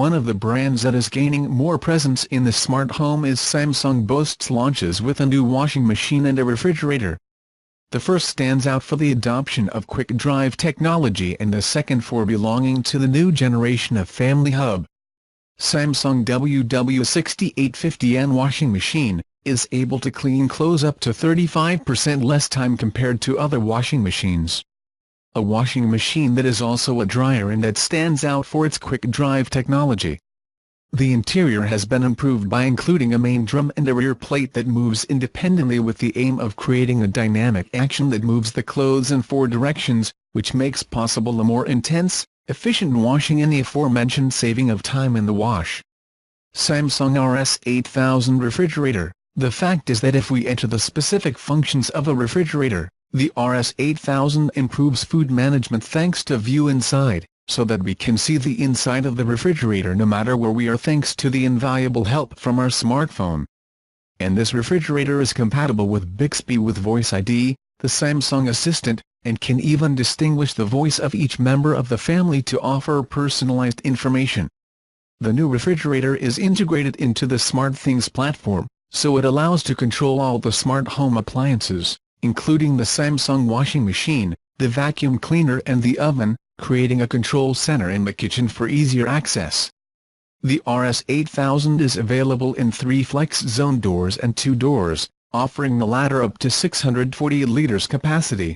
One of the brands that is gaining more presence in the smart home is Samsung boasts launches with a new washing machine and a refrigerator. The first stands out for the adoption of QuickDrive technology and the second for belonging to the new generation of Family Hub. Samsung WW6850N washing machine is able to clean clothes up to 35% less time compared to other washing machines. A washing machine that is also a dryer and that stands out for its QuickDrive technology. The interior has been improved by including a main drum and a rear plate that moves independently with the aim of creating a dynamic action that moves the clothes in 4 directions, which makes possible a more intense, efficient washing and the aforementioned saving of time in the wash. Samsung RS8000 refrigerator. The fact is that if we enter the specific functions of a refrigerator, the RS8000 improves food management thanks to View Inside, so that we can see the inside of the refrigerator no matter where we are thanks to the invaluable help from our smartphone. And this refrigerator is compatible with Bixby with Voice ID, the Samsung Assistant, and can even distinguish the voice of each member of the family to offer personalized information. The new refrigerator is integrated into the SmartThings platform, so it allows to control all the smart home appliances, including the Samsung washing machine, the vacuum cleaner and the oven, creating a control center in the kitchen for easier access. The RS8000 is available in 3 Flex Zone doors and 2 doors, offering the latter up to 640 liters capacity.